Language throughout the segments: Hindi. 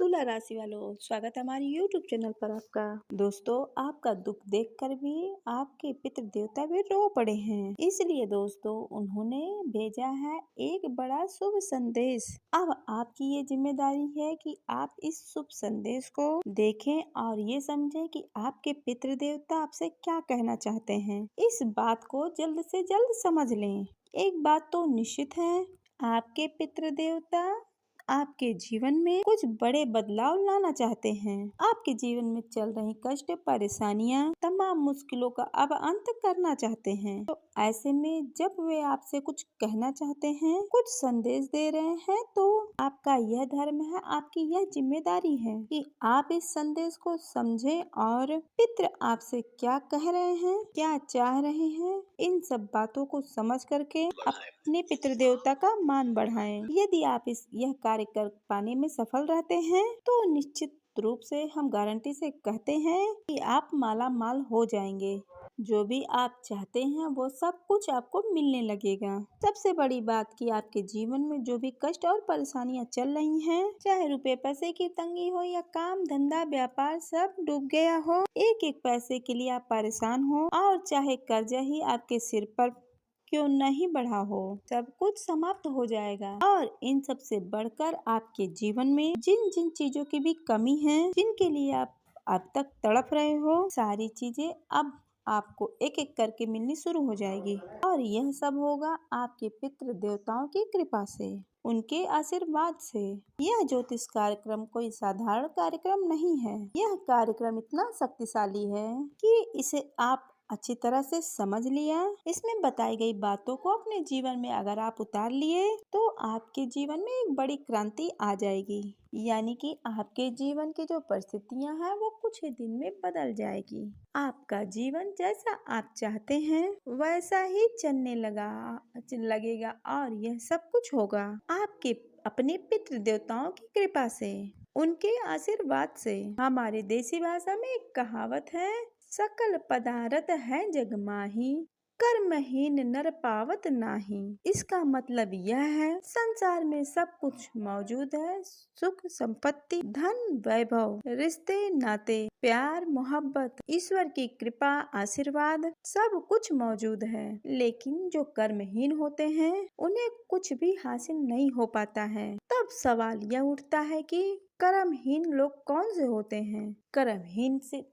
तुला राशि वालों, स्वागत है हमारे YouTube चैनल पर आपका। दोस्तों, आपका दुख देखकर भी आपके पितृ देवता भी रो पड़े हैं। इसलिए दोस्तों, उन्होंने भेजा है एक बड़ा शुभ संदेश। अब आपकी ये जिम्मेदारी है कि आप इस शुभ संदेश को देखें और ये समझें कि आपके पितृ देवता आपसे क्या कहना चाहते हैं। इस बात को जल्द से जल्द समझ लें। एक बात तो निश्चित है, आपके पितृ देवता आपके जीवन में कुछ बड़े बदलाव लाना चाहते हैं। आपके जीवन में चल रही कष्ट, परेशानियां, तमाम मुश्किलों का अब अंत करना चाहते हैं। तो ऐसे में जब वे आपसे कुछ कहना चाहते हैं, कुछ संदेश दे रहे हैं, तो आपका यह धर्म है, आपकी यह जिम्मेदारी है कि आप इस संदेश को समझें और पितृ आपसे क्या कह रहे हैं, क्या चाह रहे हैं, इन सब बातों को समझ करके अपने पितृ देवता का मान बढ़ाएं। यदि आप यह कार्य कर पाने में सफल रहते हैं तो निश्चित रूप से हम गारंटी से कहते हैं कि आप माला माल हो जाएंगे। जो भी आप चाहते हैं वो सब कुछ आपको मिलने लगेगा। सबसे बड़ी बात कि आपके जीवन में जो भी कष्ट और परेशानियां चल रही हैं, चाहे रुपए पैसे की तंगी हो या काम धंधा व्यापार सब डूब गया हो, एक एक पैसे के लिए आप परेशान हो और चाहे कर्जा ही आपके सिर पर क्यों नहीं बढ़ा हो, सब कुछ समाप्त हो जाएगा। और इन सब से बढ़कर आपके जीवन में जिन जिन चीजों की भी कमी है, जिनके लिए आप अब तक तड़प रहे हो, सारी चीजें अब आपको एक एक करके मिलनी शुरू हो जाएगी। और यह सब होगा आपके पितृ देवताओं की कृपा से, उनके आशीर्वाद से। यह ज्योतिष कार्यक्रम कोई साधारण कार्यक्रम नहीं है। यह कार्यक्रम इतना शक्तिशाली है कि इसे आप अच्छी तरह से समझ लिया। इसमें बताई गई बातों को अपने जीवन में अगर आप उतार लिए तो आपके जीवन में एक बड़ी क्रांति आ जाएगी। यानी कि आपके जीवन की जो परिस्थितियां हैं वो कुछ ही दिन में बदल जाएगी। आपका जीवन जैसा आप चाहते हैं वैसा ही चलने लगेगा और यह सब कुछ होगा आपके अपने पितृ देवताओं की कृपा से, उनके आशीर्वाद से। हमारे देसी भाषा में एक कहावत है, सकल पदार्थ है जग माही, कर्महीन नर पावत नाही। इसका मतलब यह है, संसार में सब कुछ मौजूद है, सुख संपत्ति धन वैभव, रिश्ते नाते, प्यार मोहब्बत, ईश्वर की कृपा आशीर्वाद सब कुछ मौजूद है। लेकिन जो कर्महीन होते हैं उन्हें कुछ भी हासिल नहीं हो पाता है। तब सवाल यह उठता है कि कर्महीन लोग कौन से होते हैं। कर्महीन से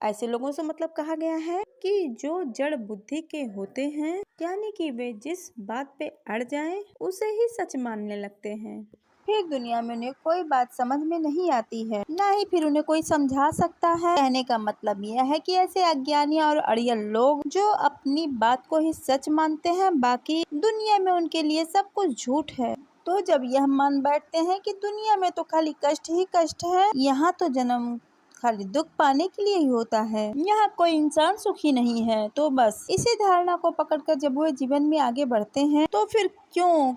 ऐसे लोगों से मतलब कहा गया है कि जो जड़ बुद्धि के होते हैं, यानी कि वे जिस बात पे अड़ जाएं उसे ही सच मानने लगते हैं। फिर दुनिया में उन्हें कोई बात समझ में नहीं आती है, ना ही फिर उन्हें कोई समझा सकता है। कहने का मतलब यह है कि ऐसे अज्ञानी और अड़ियल लोग जो अपनी बात को ही सच मानते हैं, बाकी दुनिया में उनके लिए सब कुछ झूठ है। तो जब यह मान बैठते हैं कि दुनिया में तो खाली कष्ट ही कष्ट है, यहाँ तो जन्म खाली दुख पाने के लिए ही होता है, यहाँ कोई इंसान सुखी नहीं है, तो बस इसी धारणा को पकड़कर जब वो जीवन में आगे बढ़ते हैं तो फिर क्यों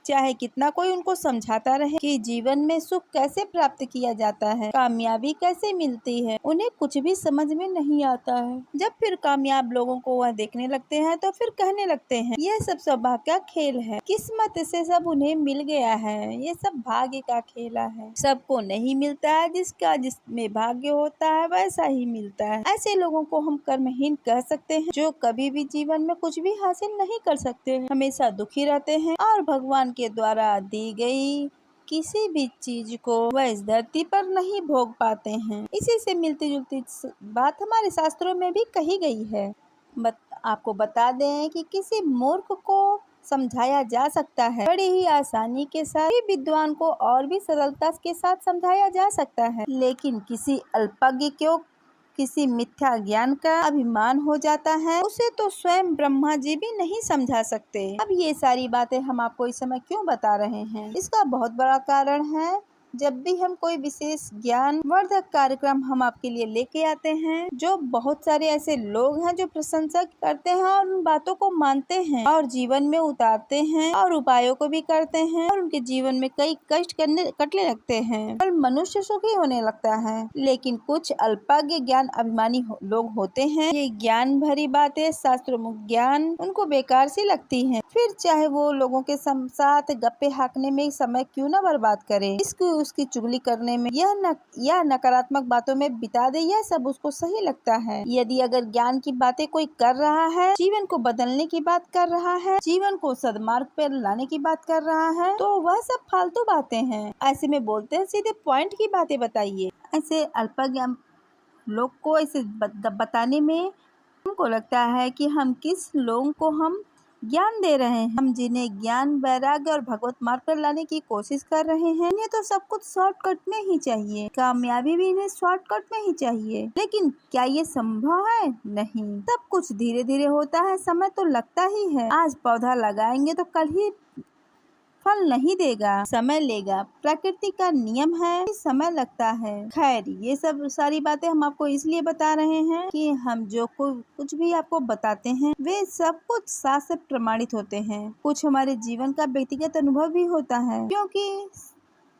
चाहे कितना कोई उनको समझाता रहे कि जीवन में सुख कैसे प्राप्त किया जाता है, कामयाबी कैसे मिलती है, उन्हें कुछ भी समझ में नहीं आता है। जब फिर कामयाब लोगों को वह देखने लगते हैं तो फिर कहने लगते हैं, यह सब सौभाग्य का खेल है, किस्मत से सब उन्हें मिल गया है, ये सब भाग्य का खेला है, सबको नहीं मिलता है, जिसका जिसमें भाग्य होता है वैसा ही मिलता है। ऐसे लोगों को हम कर्महीन कह सकते हैं, जो कभी भी जीवन में कुछ भी हासिल नहीं कर सकते, हमेशा दुखी रहते हैं और भगवान के द्वारा दी गई किसी भी चीज को वह इस धरती पर नहीं भोग पाते हैं। इसी से मिलती जुलती बात हमारे शास्त्रों में भी कही गई है। आपको बता दें कि किसी मूर्ख को समझाया जा सकता है बड़ी ही आसानी के साथ, विद्वान को और भी सरलता के साथ समझाया जा सकता है, लेकिन किसी अल्पज्ञ को किसी मिथ्या ज्ञान का अभिमान हो जाता है, उसे तो स्वयं ब्रह्मा जी भी नहीं समझा सकते। अब ये सारी बातें हम आपको इस समय क्यों बता रहे हैं, इसका बहुत बड़ा कारण है, जब भी हम कोई विशेष ज्ञान वर्धक कार्यक्रम हम आपके लिए लेके आते हैं, जो बहुत सारे ऐसे लोग हैं जो प्रशंसा करते हैं और उन बातों को मानते हैं और जीवन में उतारते हैं और उपायों को भी करते हैं और उनके जीवन में कई कष्ट कटने लगते हैं और मनुष्य सुखी होने लगता है। लेकिन कुछ अल्पज्ञ ज्ञान अभिमानी लोग होते हैं, ये ज्ञान भरी बातें शास्त्र मुक्त ज्ञान उनको बेकार सी लगती है, फिर चाहे वो लोगों के साथ गप्पे हाँकने में समय क्यों न बर्बाद करे, इसकी उसकी चुगली करने में या नकारात्मक बातों में बिता दे, यह सब उसको सही लगता है। यदि अगर ज्ञान की बातें कोई कर रहा है, जीवन को बदलने की बात कर रहा है, जीवन को सदमार्ग पर लाने की बात कर रहा है, तो वह सब फालतू बातें हैं। ऐसे में बोलते हैं सीधे पॉइंट की बातें बताइए। ऐसे अल्पज्ञान लोग को ऐसे बताने में हमको लगता है कि हम किस लोगों को हम ज्ञान दे रहे हैं। हम जिन्हें ज्ञान, वैराग्य और भगवत मार्ग पर लाने की कोशिश कर रहे हैं, इन्हें तो सब कुछ शॉर्टकट में ही चाहिए, कामयाबी भी इन्हें शॉर्टकट में ही चाहिए। लेकिन क्या ये संभव है? नहीं। सब कुछ धीरे धीरे होता है, समय तो लगता ही है। आज पौधा लगाएंगे तो कल ही फल नहीं देगा, समय लेगा। प्रकृति का नियम है, समय लगता है। खैर, ये सब सारी बातें हम आपको इसलिए बता रहे हैं कि हम जो कुछ भी आपको बताते हैं वे सब कुछ शास्त्र प्रमाणित होते हैं। कुछ हमारे जीवन का व्यक्तिगत अनुभव भी होता है, क्योंकि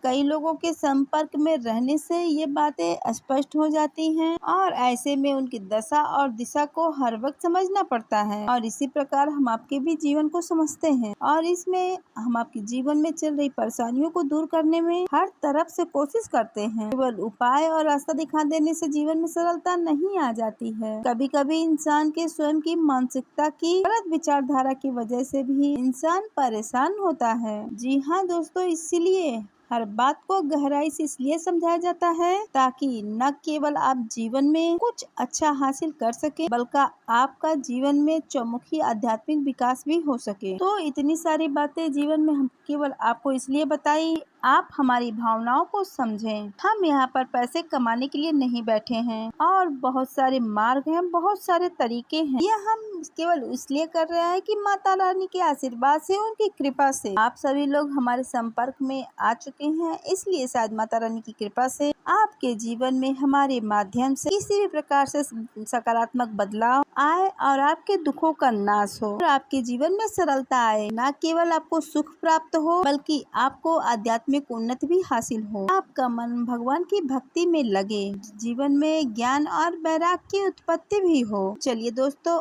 कई लोगों के संपर्क में रहने से ये बातें स्पष्ट हो जाती हैं और ऐसे में उनकी दशा और दिशा को हर वक्त समझना पड़ता है। और इसी प्रकार हम आपके भी जीवन को समझते हैं और इसमें हम आपके जीवन में चल रही परेशानियों को दूर करने में हर तरफ से कोशिश करते हैं। केवल उपाय और रास्ता दिखा देने से जीवन में सरलता नहीं आ जाती है। कभी कभी इंसान के स्वयं की मानसिकता की गलत विचारधारा की वजह से भी इंसान परेशान होता है। जी हाँ दोस्तों, इसीलिए हर बात को गहराई से इसलिए समझाया जाता है ताकि न केवल आप जीवन में कुछ अच्छा हासिल कर सके, बल्कि आपका जीवन में चौमुखी आध्यात्मिक विकास भी हो सके। तो इतनी सारी बातें जीवन में हम केवल आपको इसलिए बताई आप हमारी भावनाओं को समझें। हम यहाँ पर पैसे कमाने के लिए नहीं बैठे हैं और बहुत सारे मार्ग हैं, बहुत सारे तरीके हैं। यह हम केवल इसलिए कर रहे हैं कि माता रानी के आशीर्वाद से, उनकी कृपा से आप सभी लोग हमारे संपर्क में आ चुके हैं। इसलिए शायद माता रानी की कृपा से आपके जीवन में हमारे माध्यम से किसी भी प्रकार से सकारात्मक बदलाव आए और आपके दुखों का नाश हो और आपके जीवन में सरलता आए। न केवल आपको सुख प्राप्त हो, बल्कि आपको आध्यात्मिक उन्नति भी हासिल हो। आपका मन भगवान की भक्ति में लगे, जीवन में ज्ञान और वैराग्य की उत्पत्ति भी हो। चलिए दोस्तों,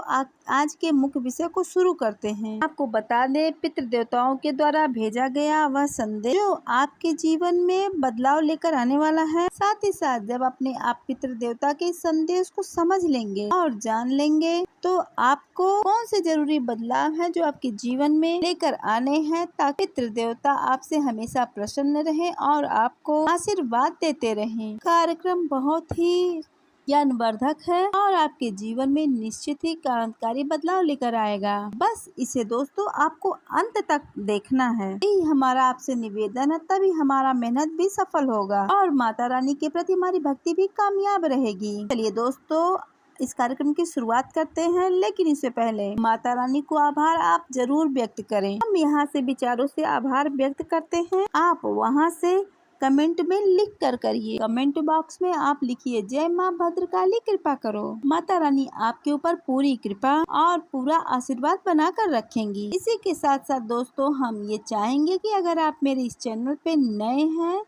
आज के मुख्य विषय को शुरू करते हैं। आपको बता दें, पितृ देवताओं के द्वारा भेजा गया वह संदेश जो आपके जीवन में बदलाव लेकर आने वाला है। साथ ही साथ जब अपने आप पितृ देवता के संदेश को समझ लेंगे और जान लेंगे तो आपको कौन से जरूरी बदलाव है जो आपके जीवन में लेकर आने हैं, ताकि पितृ देवता आपसे हमेशा प्रसन्न रहे और आपको आशीर्वाद देते रहें। कार्यक्रम बहुत ही ज्ञानवर्धक है और आपके जीवन में निश्चित ही क्रांतिकारी बदलाव लेकर आएगा। बस इसे दोस्तों आपको अंत तक देखना है। यही हमारा आपसे निवेदन है, तभी हमारा मेहनत भी सफल होगा और माता रानी के प्रति हमारी भक्ति भी कामयाब रहेगी। चलिए दोस्तों, इस कार्यक्रम की शुरुआत करते हैं, लेकिन इससे पहले माता रानी को आभार आप जरूर व्यक्त करें। हम यहाँ से विचारों से आभार व्यक्त करते हैं, आप वहाँ से कमेंट में लिख कर करिए। कमेंट बॉक्स में आप लिखिए, जय माँ भद्रकाली कृपा करो। माता रानी आपके ऊपर पूरी कृपा और पूरा आशीर्वाद बना कर रखेंगी। इसी के साथ साथ दोस्तों, हम ये चाहेंगे कि अगर आप मेरे इस चैनल पे नए हैं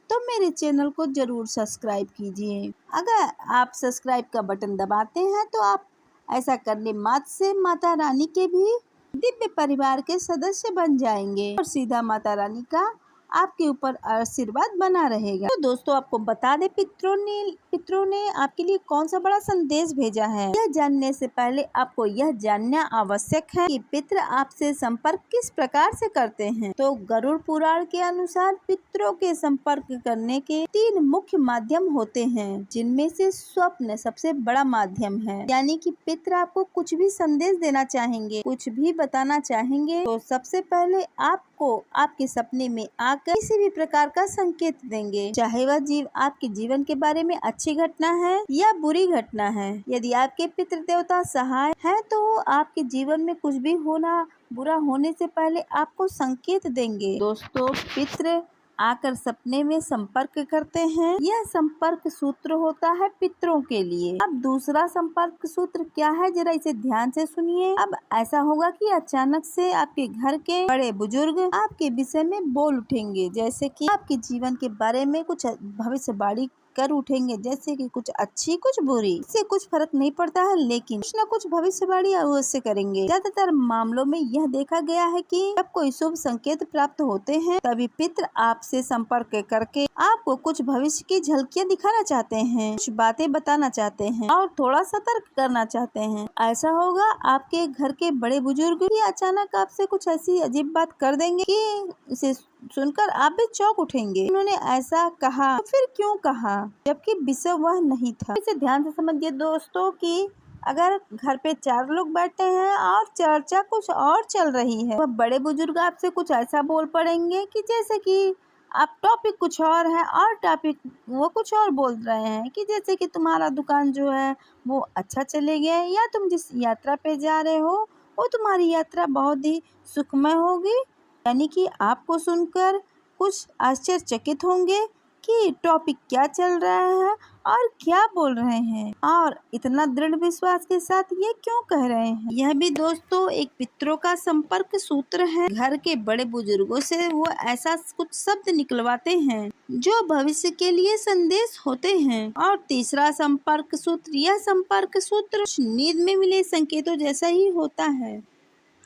तो मेरे चैनल को जरूर सब्सक्राइब कीजिए। अगर आप सब्सक्राइब का बटन दबाते हैं तो आप ऐसा करने मात्र से माता रानी के भी दिव्य परिवार के सदस्य बन जाएंगे और सीधा माता रानी का आपके ऊपर आशीर्वाद बना रहेगा। तो दोस्तों, आपको बता दें, पितरों ने आपके लिए कौन सा बड़ा संदेश भेजा है। यह जानने से पहले आपको यह जानना आवश्यक है कि पितृ आपसे संपर्क किस प्रकार से करते हैं। तो गरुड़ पुराण के अनुसार पितरों के संपर्क करने के 3 मुख्य माध्यम होते हैं, जिनमें से स्वप्न सबसे बड़ा माध्यम है। यानी कि पितृ आपको कुछ भी संदेश देना चाहेंगे, कुछ भी बताना चाहेंगे, तो सबसे पहले आपको आपके सपने में आकर किसी भी प्रकार का संकेत देंगे, चाहे वह आपके जीवन के बारे में अच्छी घटना है या बुरी घटना है। यदि आपके पितृ देवता सहाय है तो आपके जीवन में कुछ भी बुरा होने से पहले आपको संकेत देंगे। दोस्तों, पितृ आकर सपने में संपर्क करते हैं। यह संपर्क सूत्र होता है पितरों के लिए। अब दूसरा संपर्क सूत्र क्या है, जरा इसे ध्यान से सुनिए। अब ऐसा होगा कि अचानक से आपके घर के बड़े बुजुर्ग आपके विषय में बोल उठेंगे, जैसे कि आपके जीवन के बारे में कुछ भविष्यवाणी कर उठेंगे, जैसे कि कुछ अच्छी कुछ बुरी। इससे कुछ फर्क नहीं पड़ता है, लेकिन कुछ न कुछ भविष्यवाणी अवश्य करेंगे। ज्यादातर मामलों में यह देखा गया है कि जब कोई शुभ संकेत प्राप्त होते हैं, तभी पितृ आपसे संपर्क करके आपको कुछ भविष्य की झलकियां दिखाना चाहते हैं, कुछ बातें बताना चाहते हैं और थोड़ा सतर्क करना चाहते हैं। ऐसा होगा आपके घर के बड़े बुजुर्ग भी अचानक आपसे कुछ ऐसी अजीब बात कर देंगे कि इसे सुनकर आप भी चौंक उठेंगे। उन्होंने ऐसा कहा तो फिर क्यों कहा, जबकि विषय वह नहीं था। इसे ध्यान से समझिए दोस्तों कि अगर घर पे 4 लोग बैठे हैं और चर्चा कुछ और चल रही है, वह बड़े बुजुर्ग आपसे कुछ ऐसा बोल पड़ेंगे कि जैसे कि आप टॉपिक कुछ और है और टॉपिक वो कुछ और बोल रहे हैं, कि जैसे कि तुम्हारा दुकान जो है वो अच्छा चले गया, या तुम जिस यात्रा पे जा रहे हो वो तुम्हारी यात्रा बहुत ही सुखमय होगी। यानी कि आपको सुनकर कुछ आश्चर्यचकित होंगे कि टॉपिक क्या चल रहा है और क्या बोल रहे हैं और इतना दृढ़ विश्वास के साथ ये क्यों कह रहे हैं। यह भी दोस्तों एक पितरों का संपर्क सूत्र है। घर के बड़े बुजुर्गों से वो ऐसा कुछ शब्द निकलवाते हैं जो भविष्य के लिए संदेश होते हैं। और तीसरा संपर्क सूत्र, यह संपर्क सूत्र नींद में मिले संकेतों जैसा ही होता है।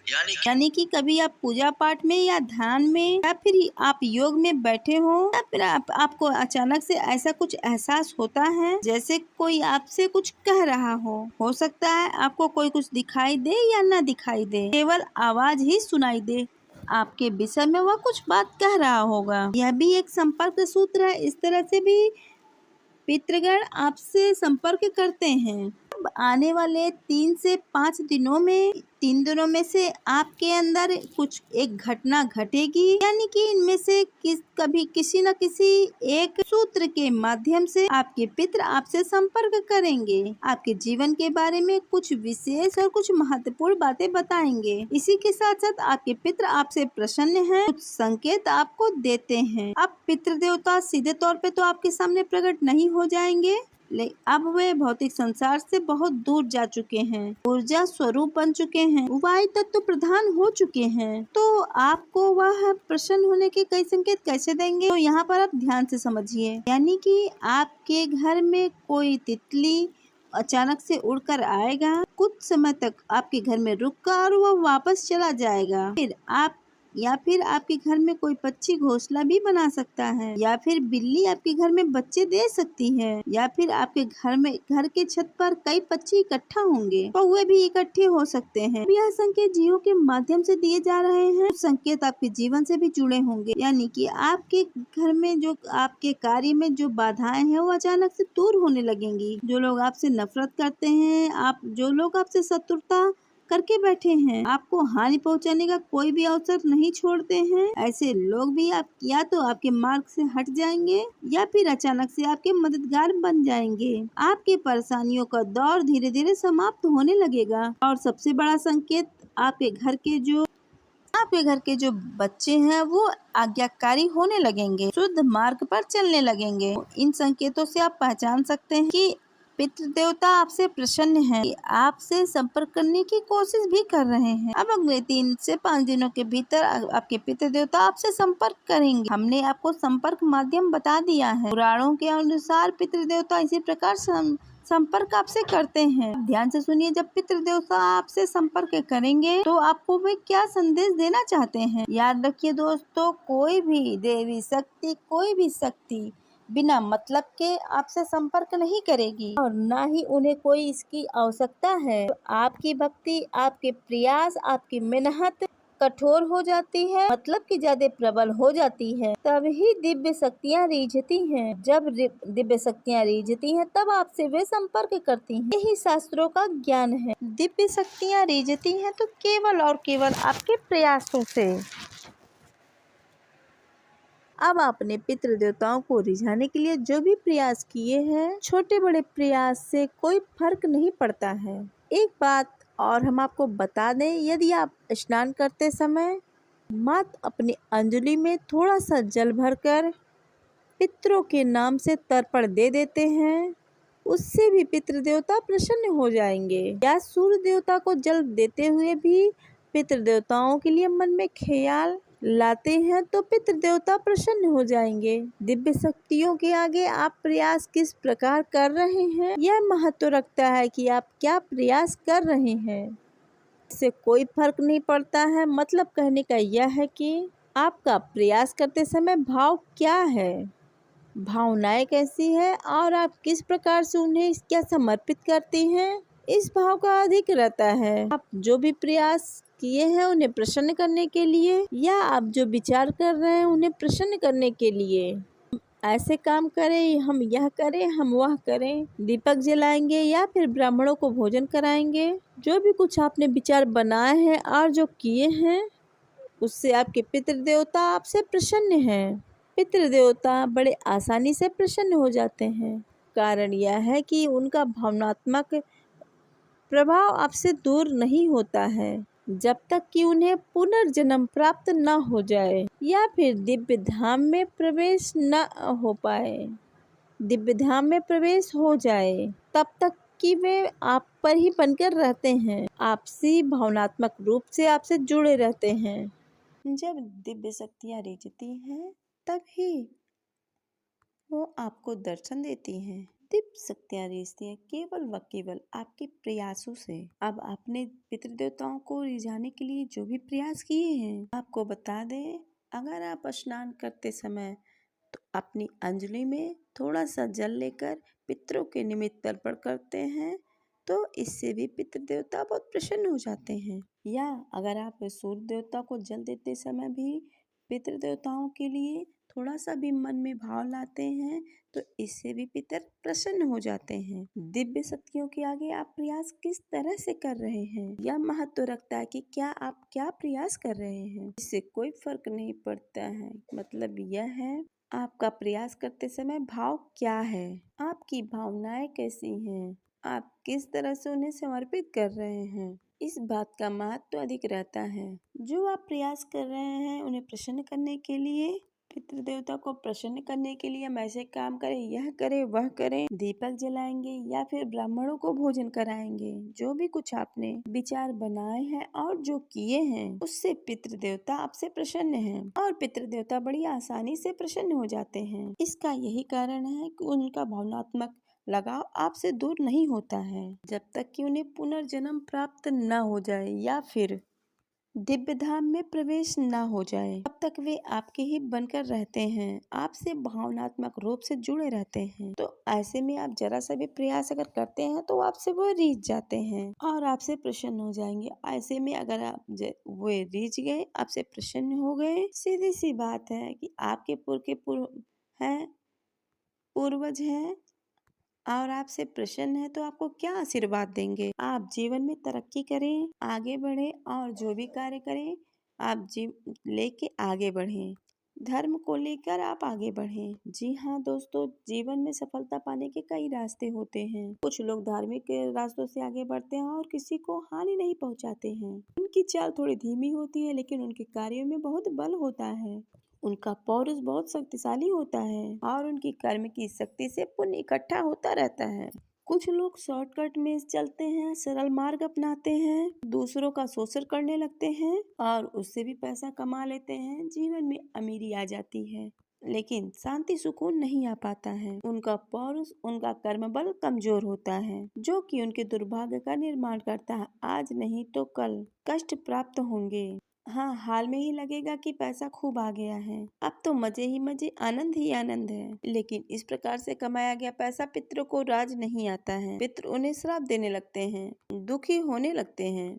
यानी कि कभी आप पूजा पाठ में या ध्यान में या फिर आप योग में बैठे हो, या फिर आपको अचानक से ऐसा कुछ एहसास होता है जैसे कोई आपसे कुछ कह रहा हो सकता है आपको कोई कुछ दिखाई दे या ना दिखाई दे, केवल आवाज ही सुनाई दे, आपके विषय में वह कुछ बात कह रहा होगा। यह भी एक संपर्क सूत्र है। इस तरह से भी पितृगण आपसे संपर्क करते हैं। आने वाले 3 से 5 दिनों में 3 दिनों में से आपके अंदर कुछ एक घटना घटेगी, यानी कि इनमें से कभी किसी न किसी एक सूत्र के माध्यम से आपके पितृ आपसे संपर्क करेंगे, आपके जीवन के बारे में कुछ विशेष और कुछ महत्वपूर्ण बातें बताएंगे। इसी के साथ साथ आपके पितृ आपसे प्रसन्न हैं, कुछ संकेत आपको देते हैं। अब पितृ देवता सीधे तौर पे तो आपके सामने प्रकट नहीं हो जाएंगे, अब वे भौतिक संसार से बहुत दूर जा चुके हैं, ऊर्जा स्वरूप बन चुके हैं, वायु तत्व प्रधान हो चुके हैं। तो आपको वह प्रसन्न होने के कई संकेत कैसे देंगे, तो यहाँ पर आप ध्यान से समझिए। यानी कि आपके घर में कोई तितली अचानक से उड़कर आएगा, कुछ समय तक आपके घर में रुककर और वह वापस चला जाएगा। या फिर आपके घर में कोई पक्षी घोंसला भी बना सकता है, या फिर बिल्ली आपके घर में बच्चे दे सकती है, या फिर आपके घर के छत पर कई पक्षी इकट्ठा होंगे, कौवे भी इकट्ठे हो सकते हैं। यह संकेत जीवों के माध्यम से दिए जा रहे हैं। संकेत आपके जीवन से भी जुड़े होंगे, यानी कि आपके घर में जो आपके कार्य में जो बाधाएं हैं वो अचानक से दूर होने लगेंगी। जो लोग आपसे नफरत करते हैं, जो लोग आपसे शत्रुता करके बैठे हैं, आपको हानि पहुंचाने का कोई भी अवसर नहीं छोड़ते हैं, ऐसे लोग भी या तो आपके मार्ग से हट जाएंगे या फिर अचानक से आपके मददगार बन जाएंगे। आपके परेशानियों का दौर धीरे धीरे समाप्त होने लगेगा। और सबसे बड़ा संकेत, आपके घर के जो बच्चे हैं वो आज्ञाकारी होने लगेंगे, शुद्ध मार्ग पर चलने लगेंगे। इन संकेतों से आप पहचान सकते हैं कि पितृ देवता आपसे प्रसन्न हैं, आपसे संपर्क करने की कोशिश भी कर रहे हैं। अब अगले 3 से 5 दिनों के भीतर आपके पितृ देवता आपसे संपर्क करेंगे। हमने आपको संपर्क माध्यम बता दिया है। पुराणों के अनुसार पितृ देवता इसी प्रकार संपर्क आपसे करते हैं। ध्यान से सुनिए, जब पितृ देवता आपसे संपर्क करेंगे तो आपको वे क्या संदेश देना चाहते हैं। याद रखिए दोस्तों, कोई भी देवी शक्ति, कोई भी शक्ति बिना मतलब के आपसे संपर्क नहीं करेगी और ना ही उन्हें कोई इसकी आवश्यकता है। तो आपकी भक्ति, आपके प्रयास, आपकी मेहनत कठोर हो जाती है, मतलब कि ज्यादा प्रबल हो जाती है, तभी दिव्य शक्तियाँ रिझती हैं। जब दिव्य शक्तियाँ रिझती हैं तब आपसे वे संपर्क करती हैं। यही शास्त्रों का ज्ञान है। दिव्य शक्तियाँ रिझती हैं तो केवल और केवल आपके प्रयासों से। अब आपने पितृ देवताओं को रिझाने के लिए जो भी प्रयास किए हैं, छोटे बड़े प्रयास से कोई फर्क नहीं पड़ता है। एक बात और हम आपको बता दें, यदि आप स्नान करते समय मात्र अपनी अंजलि में थोड़ा सा जल भरकर पितरों के नाम से तर्पण दे देते हैं, उससे भी पितृ देवता प्रसन्न हो जाएंगे। या सूर्य देवता को जल देते हुए भी पितृ देवताओं के लिए मन में ख्याल लाते हैं तो पितृ देवता प्रसन्न हो जाएंगे। दिव्य शक्तियों के आगे आप प्रयास किस प्रकार कर रहे हैं, यह महत्व रखता है कि आप क्या प्रयास कर रहे हैं। इससे कोई फर्क नहीं पड़ता है। मतलब कहने का यह है कि आपका प्रयास करते समय भाव क्या है, भावनाएं कैसी है और आप किस प्रकार से उन्हें क्या समर्पित करते हैं, इस भाव का अधिक रहता है। आप जो भी प्रयास किए हैं उन्हें प्रसन्न करने के लिए, या आप जो विचार कर रहे हैं उन्हें प्रसन्न करने के लिए। ऐसे काम करें, हम यह करें, हम वह करें, दीपक जलाएंगे या फिर ब्राह्मणों को भोजन कराएंगे। जो भी कुछ आपने विचार बनाए हैं और जो किए हैं उससे आपके पितृदेवता आपसे प्रसन्न हैं। पितृदेवता बड़े आसानी से प्रसन्न हो जाते हैं। कारण यह है कि उनका भावनात्मक प्रभाव आपसे दूर नहीं होता है जब तक कि उन्हें पुनर्जन्म प्राप्त न हो जाए या फिर दिव्य धाम में प्रवेश न हो पाए। दिव्य धाम में प्रवेश हो जाए तब तक कि वे आप पर ही बनकर रहते हैं, आपसी भावनात्मक रूप से आपसे जुड़े रहते हैं। जब दिव्य शक्तियाँ रिझती हैं तभी वो आपको दर्शन देती हैं। दिव्य शक्तियाँ रिझती हैं केवल व केवल आपके प्रयासों से। अब आपने पितृदेवताओं को रिझाने के लिए जो भी प्रयास किए हैं, आपको बता दें, अगर आप स्नान करते समय तो अपनी अंजलि में थोड़ा सा जल लेकर पितरों के निमित्त अर्पण करते हैं तो इससे भी पितृदेवता बहुत प्रसन्न हो जाते हैं। या अगर आप सूर्य देवता को जल देते समय भी पितृदेवताओं के लिए थोड़ा सा भी मन में भाव लाते हैं तो इससे भी पितर प्रसन्न हो जाते हैं। दिव्य शक्तियों के आगे आप प्रयास किस तरह से कर रहे हैं, यह महत्व रखता है कि क्या आप क्या प्रयास कर रहे हैं। इससे कोई फर्क नहीं पड़ता है। मतलब यह है आपका प्रयास करते समय भाव क्या है, आपकी भावनाएं कैसी हैं, आप किस तरह से उन्हें समर्पित कर रहे हैं, इस बात का महत्व अधिक रहता है। जो आप प्रयास कर रहे हैं उन्हें प्रसन्न करने के लिए, पितृदेवता को प्रसन्न करने के लिए हम ऐसे काम करें, यह करें, वह करें, दीपक जलाएंगे या फिर ब्राह्मणों को भोजन कराएंगे। जो भी कुछ आपने विचार बनाए हैं और जो किए हैं उससे पितृदेवता आपसे प्रसन्न हैं और पितृदेवता बड़ी आसानी से प्रसन्न हो जाते हैं। इसका यही कारण है कि उनका भावनात्मक लगाव आपसे दूर नहीं होता है जब तक कि उन्हें पुनर्जन्म प्राप्त न हो जाए या फिर दिव्य धाम में प्रवेश न हो जाए। तब तक वे आपके ही बनकर रहते हैं, आपसे भावनात्मक रूप से जुड़े रहते हैं। तो ऐसे में आप जरा सा भी प्रयास अगर करते हैं तो आपसे वो रीझ जाते हैं और आपसे प्रसन्न हो जाएंगे। ऐसे में अगर आप वो रीझ गए, आपसे प्रसन्न हो गए, सीधी सी बात है कि आपके पूर्वज हैं और आपसे प्रसन्न है तो आपको क्या आशीर्वाद देंगे। आप जीवन में तरक्की करें, आगे बढ़ें और जो भी कार्य करें आप लेके आगे बढ़ें। धर्म को लेकर आप आगे बढ़ें। जी हाँ दोस्तों, जीवन में सफलता पाने के कई रास्ते होते हैं। कुछ लोग धार्मिक रास्तों से आगे बढ़ते हैं और किसी को हानि नहीं पहुंचाते हैं। उनकी चाल थोड़ी धीमी होती है लेकिन उनके कार्यों में बहुत बल होता है। उनका पौरुष बहुत शक्तिशाली होता है और उनकी कर्म की शक्ति से पुण्य इकट्ठा होता रहता है। कुछ लोग शॉर्टकट में चलते हैं, सरल मार्ग अपनाते हैं, दूसरों का शोषण करने लगते हैं और उससे भी पैसा कमा लेते हैं। जीवन में अमीरी आ जाती है लेकिन शांति सुकून नहीं आ पाता है। उनका पौरुष, उनका कर्म बल कमजोर होता है जो कि उनके दुर्भाग्य का निर्माण करता है। आज नहीं तो कल कष्ट प्राप्त होंगे। हाँ, हाल में ही लगेगा कि पैसा खूब आ गया है, अब तो मजे ही मजे, आनंद ही आनंद है। लेकिन इस प्रकार से कमाया गया पैसा पितरों को राज नहीं आता है। पितृ उन्हें श्राप देने लगते हैं, दुखी होने लगते हैं।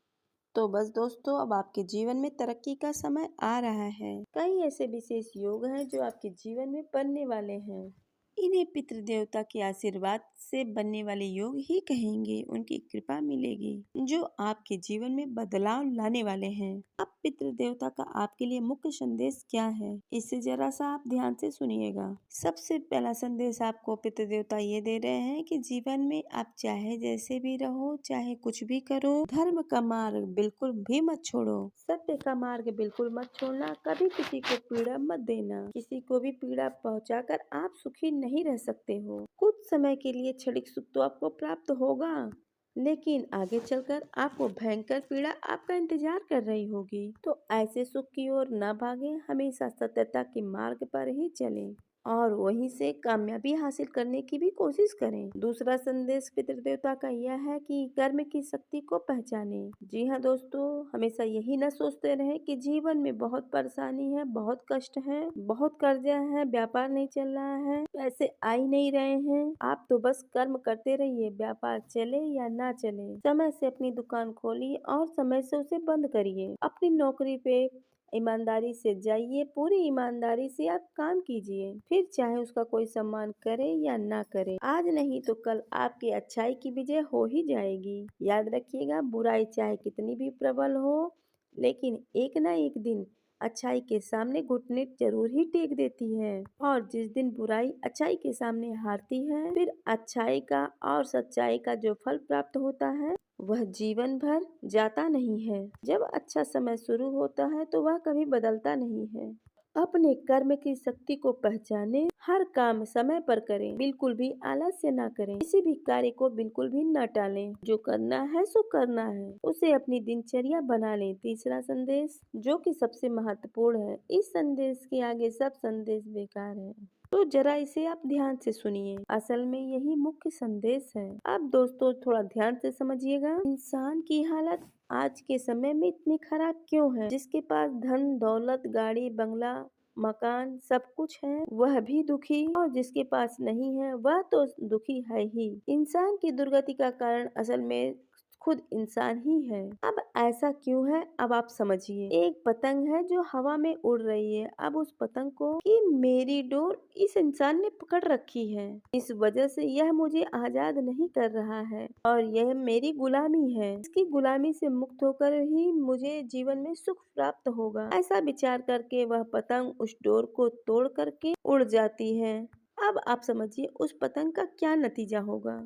तो बस दोस्तों, अब आपके जीवन में तरक्की का समय आ रहा है। कई ऐसे विशेष योग हैं जो आपके जीवन में बनने वाले हैं। इन्हें पितृ देवता के आशीर्वाद से बनने वाले योग ही कहेंगे। उनकी कृपा मिलेगी जो आपके जीवन में बदलाव लाने वाले हैं। अब पितृ देवता का आपके लिए मुख्य संदेश क्या है, इसे जरा सा आप ध्यान से सुनिएगा। सबसे पहला संदेश आपको पितृ देवता ये दे रहे हैं कि जीवन में आप चाहे जैसे भी रहो, चाहे कुछ भी करो, धर्म का मार्ग बिल्कुल भी मत छोड़ो, सत्य का मार्ग बिल्कुल मत छोड़ना, कभी किसी को पीड़ा मत देना। किसी को भी पीड़ा पहुंचाकर आप सुखी नहीं रह सकते हो। कुछ समय के लिए क्षणिक सुख तो आपको प्राप्त होगा लेकिन आगे चलकर आपको भयंकर पीड़ा आपका इंतजार कर रही होगी। तो ऐसे सुख की ओर न भागे, हमेशा सत्यता के मार्ग पर ही चलें और वहीं से कामयाबी हासिल करने की भी कोशिश करें। दूसरा संदेश पितृदेवता का यह है कि कर्म की शक्ति को पहचानें। जी हाँ दोस्तों, हमेशा यही न सोचते रहें कि जीवन में बहुत परेशानी है, बहुत कष्ट है, बहुत कर्जा है, व्यापार नहीं चल रहा है, पैसे आ ही नहीं रहे हैं। आप तो बस कर्म करते रहिए, व्यापार चले या ना चले, समय से अपनी दुकान खोलिए और समय से उसे बंद करिए। अपनी नौकरी पे ईमानदारी से जाइए, पूरी ईमानदारी से आप काम कीजिए, फिर चाहे उसका कोई सम्मान करे या ना करे, आज नहीं तो कल आपकी अच्छाई की विजय हो ही जाएगी। याद रखिएगा, बुराई चाहे कितनी भी प्रबल हो, लेकिन एक ना एक दिन अच्छाई के सामने घुटने जरूर ही टेक देती है। और जिस दिन बुराई अच्छाई के सामने हारती है, फिर अच्छाई का और सच्चाई का जो फल प्राप्त होता है वह जीवन भर जाता नहीं है। जब अच्छा समय शुरू होता है तो वह कभी बदलता नहीं है। अपने कर्म की शक्ति को पहचाने, हर काम समय पर करें, बिल्कुल भी आलस्य ना करें, किसी भी कार्य को बिल्कुल भी न टालें। जो करना है सो करना है, उसे अपनी दिनचर्या बना लें। तीसरा संदेश, जो कि सबसे महत्वपूर्ण है, इस संदेश के आगे सब संदेश बेकार है, तो जरा इसे आप ध्यान से सुनिए। असल में यही मुख्य संदेश है। अब दोस्तों थोड़ा ध्यान से समझिएगा। इंसान की हालत आज के समय में इतनी खराब क्यों है? जिसके पास धन दौलत गाड़ी बंगला मकान सब कुछ है, वह भी दुखी, और जिसके पास नहीं है वह तो दुखी है ही। इंसान की दुर्गति का कारण असल में खुद इंसान ही है। अब ऐसा क्यों है, अब आप समझिए। एक पतंग है जो हवा में उड़ रही है। अब उस पतंग को कि मेरी डोर इस इंसान ने पकड़ रखी है, इस वजह से यह मुझे आजाद नहीं कर रहा है और यह मेरी गुलामी है। इसकी गुलामी से मुक्त होकर ही मुझे जीवन में सुख प्राप्त होगा। ऐसा विचार करके वह पतंग उस डोर को तोड़ करके उड़ जाती है। अब आप समझिए उस पतंग का क्या नतीजा होगा।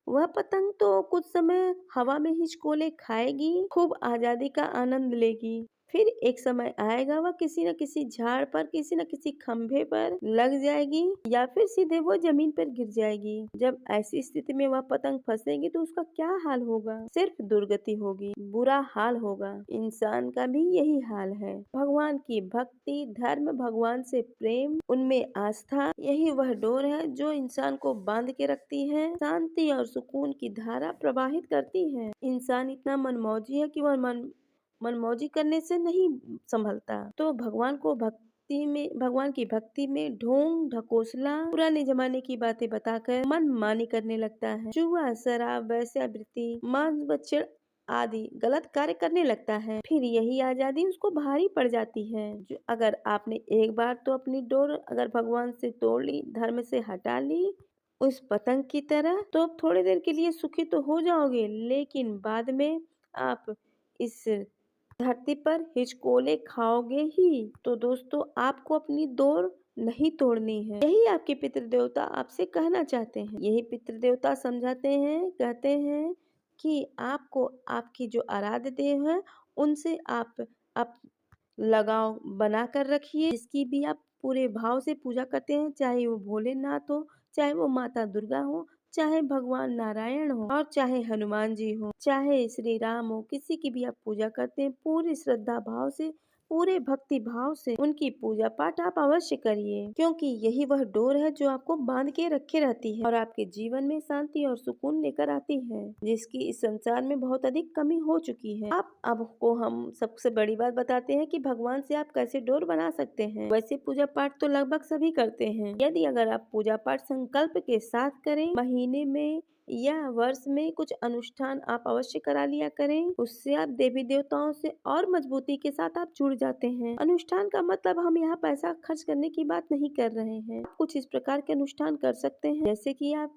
वह पतंग तो कुछ समय हवा में हिचकोले खाएगी, खूब आजादी का आनंद लेगी। फिर एक समय आएगा वह किसी न किसी झाड़ पर, किसी न किसी खंभे पर लग जाएगी या फिर सीधे वो जमीन पर गिर जाएगी। जब ऐसी स्थिति में वह पतंग फंसेगी तो उसका क्या हाल होगा? सिर्फ दुर्गति होगी, बुरा हाल होगा। इंसान का भी यही हाल है। भगवान की भक्ति, धर्म, भगवान से प्रेम, उनमें आस्था, यही वह डोर है जो इंसान को बांध के रखती है, शांति और सुकून की धारा प्रवाहित करती है। इंसान इतना मनमौजी है कि वह मनमौजी करने से नहीं संभलता, तो भगवान की भक्ति में ढोंग ढकोसला, पुराने जमाने की बातें बताकर मन मानी करने लगता है। जुआ शराब वैश्यावृत्ति मांस बच्चड़ आदि गलत कार्य करने लगता है। फिर यही आजादी उसको भारी पड़ जाती है। जो अगर आपने एक बार तो अपनी डोर अगर भगवान से तोड़ ली, धर्म से हटा ली, उस पतंग की तरह, तो थोड़ी देर के लिए सुखी तो हो जाओगे, लेकिन बाद में आप इस धरती पर हिचकोले खाओगे ही। तो दोस्तों आपको अपनी डोर नहीं तोड़नी है। यही आपके पितृदेवता आपसे कहना चाहते हैं। यही पितृदेवता समझाते हैं, कहते हैं कि आपको आपकी जो आराध्य देव है उनसे आप लगाव बना कर रखिए। जिसकी भी आप पूरे भाव से पूजा करते हैं, चाहे वो भोलेनाथ हो, चाहे वो माता दुर्गा हो, चाहे भगवान नारायण हो, और चाहे हनुमान जी हो, चाहे श्री राम हो, किसी की भी आप पूजा करते हैं, पूरी श्रद्धा भाव से, पूरे भक्ति भाव से उनकी पूजा पाठ आप अवश्य करिए, क्योंकि यही वह डोर है जो आपको बांध के रखे रहती है और आपके जीवन में शांति और सुकून लेकर आती है, जिसकी इस संसार में बहुत अधिक कमी हो चुकी है। अब आपको हम सबसे बड़ी बात बताते हैं कि भगवान से आप कैसे डोर बना सकते हैं। वैसे पूजा पाठ तो लगभग सभी करते हैं। यदि अगर आप पूजा पाठ संकल्प के साथ करें, महीने में या वर्ष में कुछ अनुष्ठान आप अवश्य करा लिया करें, उससे आप देवी देवताओं से और मजबूती के साथ आप जुड़ जाते हैं। अनुष्ठान का मतलब हम यहाँ पैसा खर्च करने की बात नहीं कर रहे हैं। कुछ इस प्रकार के अनुष्ठान कर सकते हैं, जैसे कि आप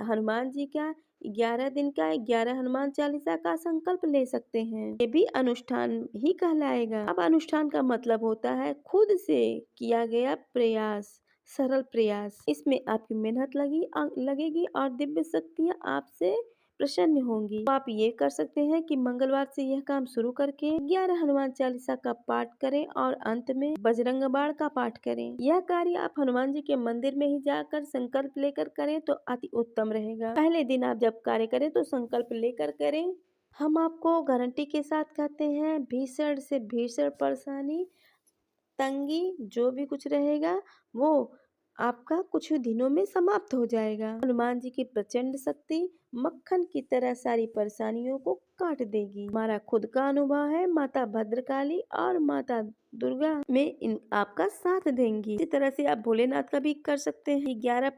हनुमान जी का 11 दिन का 11 हनुमान चालीसा का संकल्प ले सकते हैं। ये भी अनुष्ठान ही कहलाएगा। अब अनुष्ठान का मतलब होता है खुद से किया गया प्रयास, सरल प्रयास। इसमें आपकी मेहनत लगेगी और दिव्य शक्तियाँ आपसे प्रसन्न होंगी। तो आप ये कर सकते हैं कि मंगलवार से यह काम शुरू करके 11 हनुमान चालीसा का पाठ करें और अंत में बजरंग बाण का पाठ करें। यह कार्य आप हनुमान जी के मंदिर में ही जाकर संकल्प लेकर करें तो अति उत्तम रहेगा। पहले दिन आप जब कार्य करें तो संकल्प लेकर करें। हम आपको गारंटी के साथ कहते हैं, भीषण से भीषण परेशानी, तंगी जो भी कुछ रहेगा वो आपका कुछ ही दिनों में समाप्त हो जाएगा। हनुमान जी की प्रचंड शक्ति मक्खन की तरह सारी परेशानियों को काट देगी। हमारा खुद का अनुभव है, माता भद्रकाली और माता दुर्गा में इन आपका साथ देंगी। इसी तरह से आप भोलेनाथ का भी कर सकते हैं। 11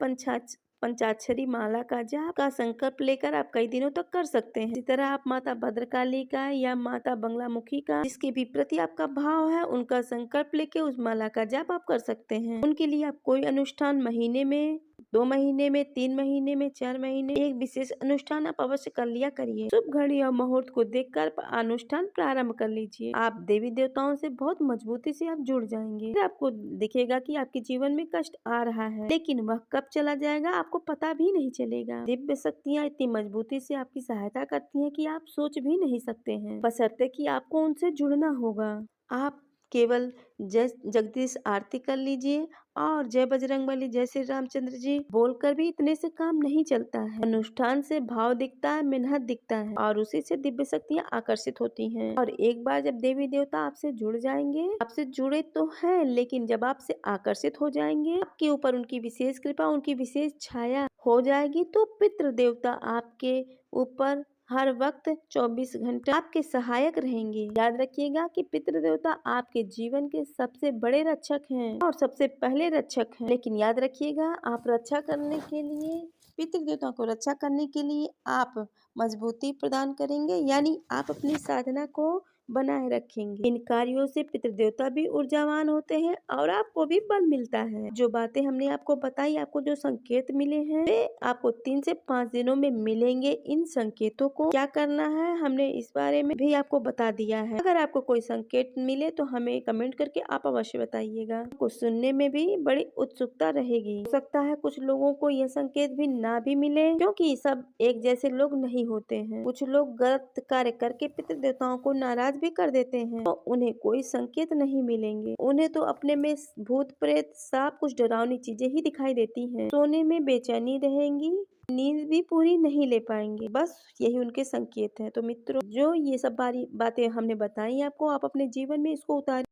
पंचाक्षरी माला का जाप का संकल्प लेकर आप कई दिनों तक कर सकते हैं। इसी तरह आप माता भद्रकाली का या माता बंगलामुखी का, जिसके भी प्रति आपका भाव है, उनका संकल्प लेके उस माला का जाप आप कर सकते हैं। उनके लिए आप कोई अनुष्ठान महीने में, 2 महीने में, 3 महीने में, 4 महीने एक विशेष अनुष्ठान आप अवश्य कर लिया करिए। शुभ घड़ी और मुहूर्त को देखकर अनुष्ठान प्रारंभ कर लीजिए। आप देवी देवताओं से बहुत मजबूती से आप जुड़ जाएंगे। फिर आपको दिखेगा कि आपके जीवन में कष्ट आ रहा है, लेकिन वह कब चला जाएगा आपको पता भी नहीं चलेगा। दिव्य शक्तियाँ इतनी मजबूती से आपकी सहायता करती हैं कि आप सोच भी नहीं सकते हैं, बशर्ते कि आपको उनसे जुड़ना होगा। आप केवल जय जगदीश आरती कर लीजिए और जय बजरंगबली, जय श्री रामचंद्र जी बोलकर भी इतने से काम नहीं चलता है। अनुष्ठान से भाव दिखता है, मेहनत दिखता है और उसी से दिव्य शक्तियाँ आकर्षित होती हैं। और एक बार जब देवी देवता आपसे जुड़ जाएंगे, आपसे जुड़े तो हैं, लेकिन जब आपसे आकर्षित हो जाएंगे, आपके ऊपर उनकी विशेष कृपा, उनकी विशेष छाया हो जाएगी, तो पितृ देवता आपके ऊपर हर वक्त 24 घंटे आपके सहायक रहेंगे। याद रखिएगा कि पितृ देवता आपके जीवन के सबसे बड़े रक्षक हैं और सबसे पहले रक्षक हैं। लेकिन याद रखिएगा, आप रक्षा करने के लिए, पितृ देवता को रक्षा करने के लिए आप मजबूती प्रदान करेंगे, यानी आप अपनी साधना को बनाए रखेंगे। इन कार्यों से पितृ देवता भी ऊर्जावान होते हैं और आपको भी बल मिलता है। जो बातें हमने आपको बताई, आपको जो संकेत मिले हैं, वे आपको 3 से 5 दिनों में मिलेंगे। इन संकेतों को क्या करना है हमने इस बारे में भी आपको बता दिया है। अगर आपको कोई संकेत मिले तो हमें कमेंट करके आप अवश्य बताइएगा। आपको सुनने में भी बड़ी उत्सुकता रहेगी। हो सकता है कुछ लोगों को यह संकेत भी ना भी मिले, क्योंकि सब एक जैसे लोग नहीं होते हैं। कुछ लोग गलत कार्य करके पितृ देवताओं को नाराज भी कर देते हैं, तो उन्हें कोई संकेत नहीं मिलेंगे। उन्हें तो अपने में भूत प्रेत सांप कुछ डरावनी चीजें ही दिखाई देती हैं। सोने में बेचैनी रहेंगी, नींद भी पूरी नहीं ले पाएंगे, बस यही उनके संकेत हैं। तो मित्रों, जो ये सब बातें हमने बताई आपको, आप अपने जीवन में इसको उतारिए।